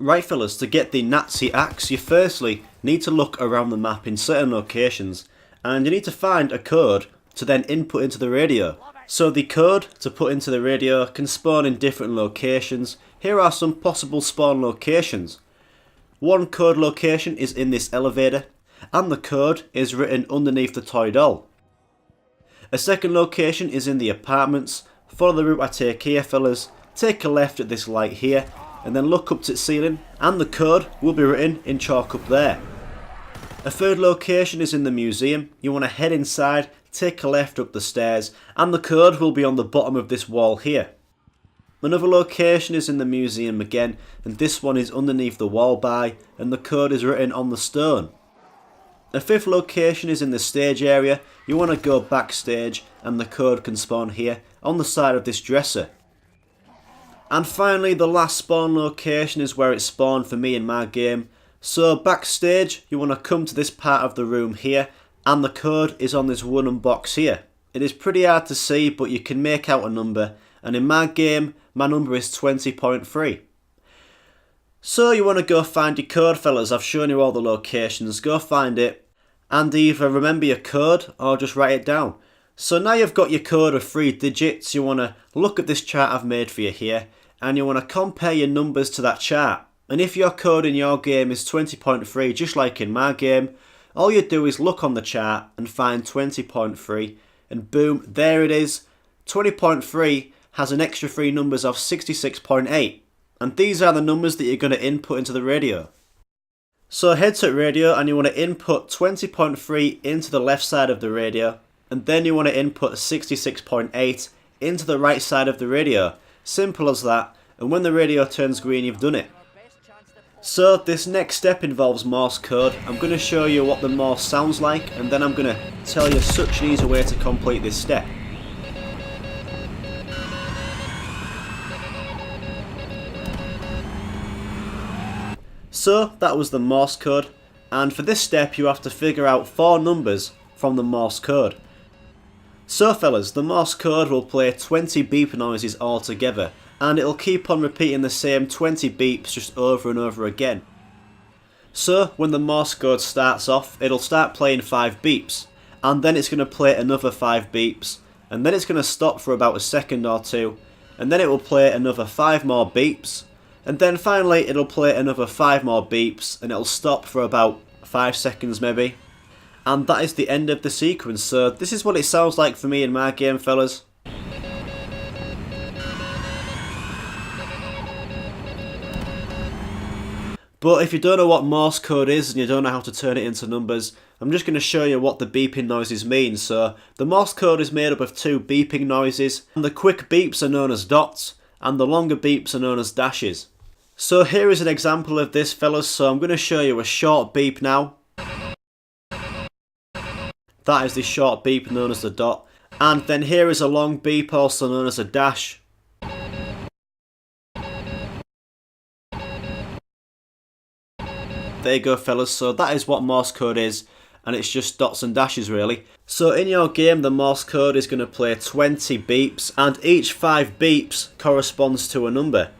Right fellas, to get the Nazi axe, you firstly need to look around the map in certain locations, and you need to find a code to then input into the radio. So the code to put into the radio can spawn in different locations. Here are some possible spawn locations. One code location is in this elevator, and the code is written underneath the toy doll. A second location is in the apartments. Follow the route I take here fellas, take a left at this light here, and then look up to its ceiling, and the code will be written in chalk up there. A third location is in the museum. You want to head inside, take a left up the stairs, and the code will be on the bottom of this wall here. Another location is in the museum again, and this one is underneath the wall by, and the code is written on the stone. A fifth location is in the stage area. You want to go backstage, and the code can spawn here on the side of this dresser. And finally, the last spawn location is where it spawned for me in my game. So backstage, you want to come to this part of the room here, and the code is on this wooden box here. It is pretty hard to see, but you can make out a number, and in my game, my number is 20.3. So you want to go find your code fellas. I've shown you all the locations, go find it, and either remember your code or just write it down. So now you've got your code of 3 digits, you want to look at this chart I've made for you here, and you want to compare your numbers to that chart. And if your code in your game is 20.3, just like in my game, all you do is look on the chart and find 20.3, and boom, there it is. 20.3 has an extra 3 numbers of 66.8, and these are the numbers that you're going to input into the radio. So head to radio, and you want to input 20.3 into the left side of the radio, and then you want to input 66.8 into the right side of the radio. Simple as that, and when the radio turns green, you've done it. So this next step involves Morse code. I'm going to show you what the Morse sounds like, and then I'm going to tell you such an easy way to complete this step. So that was the Morse code, and for this step you have to figure out 4 numbers from the Morse code. So fellas, the Morse code will play 20 beep noises all together, and it'll keep on repeating the same 20 beeps just over and over again. So when the Morse code starts off, it'll start playing 5 beeps, and then it's going to play another 5 beeps, and then it's going to stop for about a second or 2, and then it will play another 5 more beeps, and then finally it'll play another 5 more beeps, and it'll stop for about 5 seconds maybe. And that is the end of the sequence. So this is what it sounds like for me in my game fellas. But if you don't know what Morse code is and you don't know how to turn it into numbers, I'm just going to show you what the beeping noises mean. So the Morse code is made up of 2 beeping noises, and the quick beeps are known as dots, and the longer beeps are known as dashes. So here is an example of this fellas. So I'm going to show you a short beep now. That is the short beep known as the dot. And then here is a long beep also known as a dash. There you go fellas, so that is what Morse code is, and it's just dots and dashes really. So in your game the Morse code is going to play 20 beeps, and each 5 beeps corresponds to a number.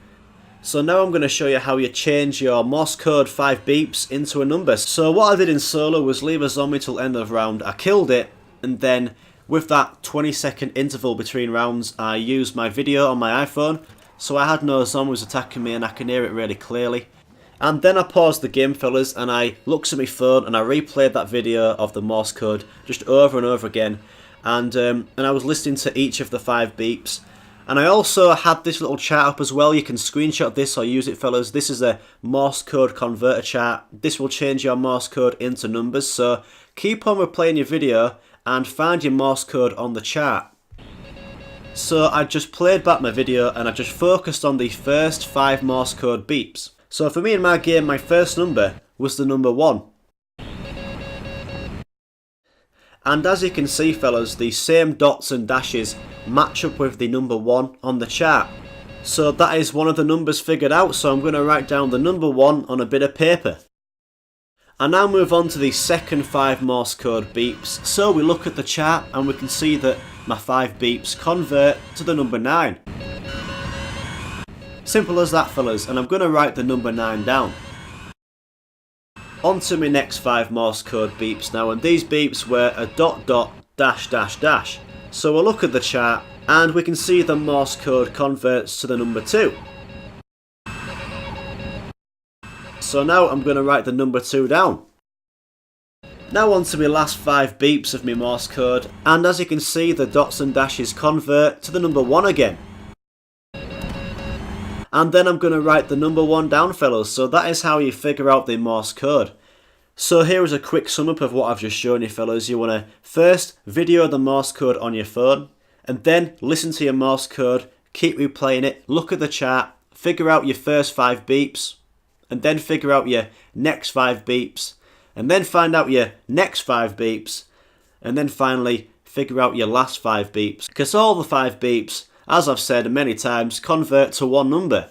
So now I'm going to show you how you change your Morse code 5 beeps into a number. So what I did in solo was leave a zombie till end of round, I killed it, and then with that 20-second interval between rounds I used my video on my iPhone, so I had no zombies attacking me and I can hear it really clearly. And then I paused the game fellas, and I looked at my phone and I replayed that video of the Morse code just over and over again, and I was listening to each of the 5 beeps. And I also had this little chart up as well. You can screenshot this or use it fellas. This is a Morse code converter chart. This will change your Morse code into numbers, so keep on replaying your video and find your Morse code on the chart. So I just played back my video and I just focused on the first 5 Morse code beeps. So for me in my game, my first number was the number 1. And as you can see fellas, the same dots and dashes match up with the number 1 on the chart. So that is one of the numbers figured out, so I'm going to write down the number 1 on a bit of paper. I now move on to the second 5 Morse code beeps. So we look at the chart and we can see that my 5 beeps convert to the number 9. Simple as that, fellas, and I'm going to write the number 9 down. On to my next 5 Morse code beeps now, and these beeps were a ... dash. So we'll look at the chart and we can see the Morse code converts to the number 2. So now I'm going to write the number 2 down. Now on to my last 5 beeps of my Morse code, and as you can see the dots and dashes convert to the number 1 again. And then I'm going to write the number 1 down, fellas, so that is how you figure out the Morse code. So here is a quick sum up of what I've just shown you, fellas. You want to first video the Morse code on your phone, and then listen to your Morse code, keep replaying it, look at the chart, figure out your first 5 beeps, and then figure out your next 5 beeps, and then find out your next 5 beeps, and then finally figure out your last 5 beeps, because all the 5 beeps, as I've said many times, convert to one number.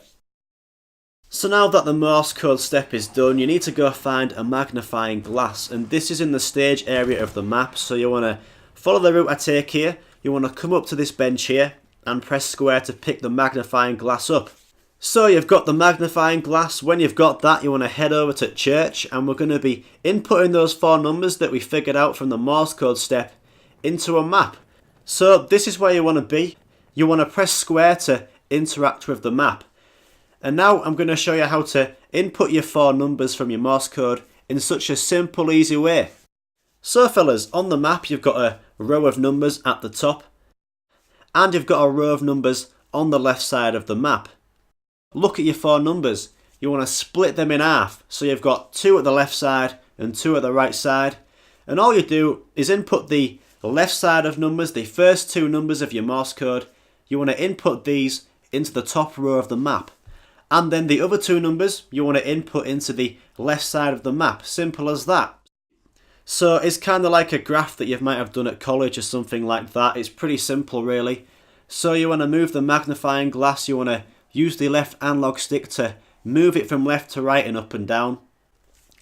So now that the Morse code step is done, you need to go find a magnifying glass, and this is in the stage area of the map. So you want to follow the route I take here, you want to come up to this bench here and press square to pick the magnifying glass up. So you've got the magnifying glass. When you've got that, you want to head over to church, and we're going to be inputting those 4 numbers that we figured out from the Morse code step into a map. So this is where you want to be. You want to press square to interact with the map. And now I'm going to show you how to input your 4 numbers from your Morse code in such a simple, easy way. So fellas, on the map you've got a row of numbers at the top, and you've got a row of numbers on the left side of the map. Look at your 4 numbers. You want to split them in half. So you've got 2 at the left side and 2 at the right side. And all you do is input the left side of numbers, the first 2 numbers of your Morse code. You want to input these into the top row of the map. And then the other 2 numbers you want to input into the left side of the map. Simple as that. So it's kind of like a graph that you might have done at college or something like that. It's pretty simple really. So you want to move the magnifying glass. You want to use the left analog stick to move it from left to right and up and down.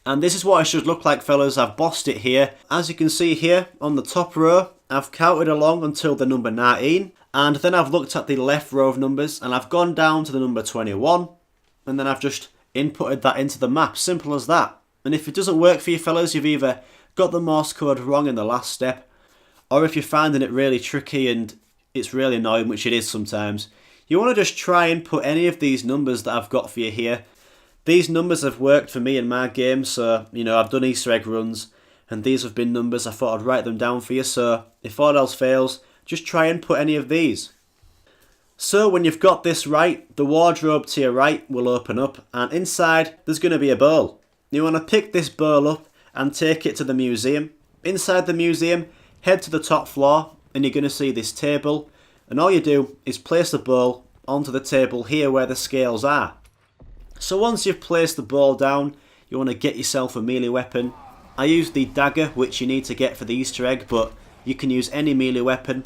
And this is what it should look like, fellas. I've bossed it here. As you can see here on the top row, I've counted along until the number 19. And then I've looked at the left row of numbers and I've gone down to the number 21. And then I've just inputted that into the map. Simple as that. And if it doesn't work for you, fellas, you've either got the Morse code wrong in the last step, or if you're finding it really tricky and it's really annoying, which it is sometimes, you want to just try and put any of these numbers that I've got for you here. These numbers have worked for me in my game, so, you know, I've done Easter egg runs, and these have been numbers. I thought I'd write them down for you, so if all else fails, just try and put any of these. So when you've got this right, the wardrobe to your right will open up, and inside there's going to be a bowl. You want to pick this bowl up and take it to the museum. Inside the museum, head to the top floor, and you're going to see this table. And all you do is place the bowl onto the table here where the scales are. So once you've placed the bowl down, you want to get yourself a melee weapon. I used the dagger, which you need to get for the Easter egg, but you can use any melee weapon.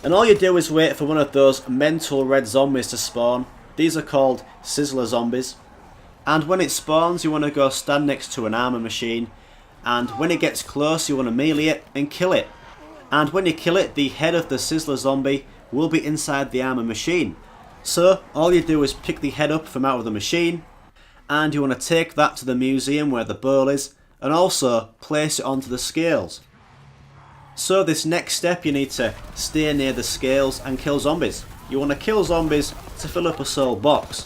And all you do is wait for one of those mental red zombies to spawn. These are called sizzler zombies. And when it spawns, you want to go stand next to an armor machine. And when it gets close, you want to melee it and kill it. And when you kill it, the head of the sizzler zombie will be inside the armor machine. So all you do is pick the head up from out of the machine, and you want to take that to the museum where the bowl is, and also place it onto the scales. So this next step, you need to stay near the scales and kill zombies. You want to kill zombies to fill up a soul box.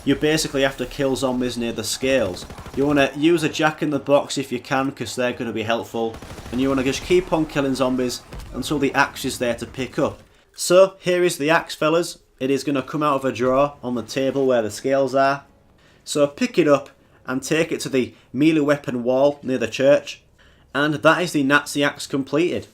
You basically have to kill zombies near the scales. You want to use a jack in the box if you can, because they're going to be helpful. And you want to just keep on killing zombies until the axe is there to pick up. So here is the axe, fellas. It is going to come out of a drawer on the table where the scales are. So pick it up and take it to the melee weapon wall near the church. And that is the Nazi axe completed.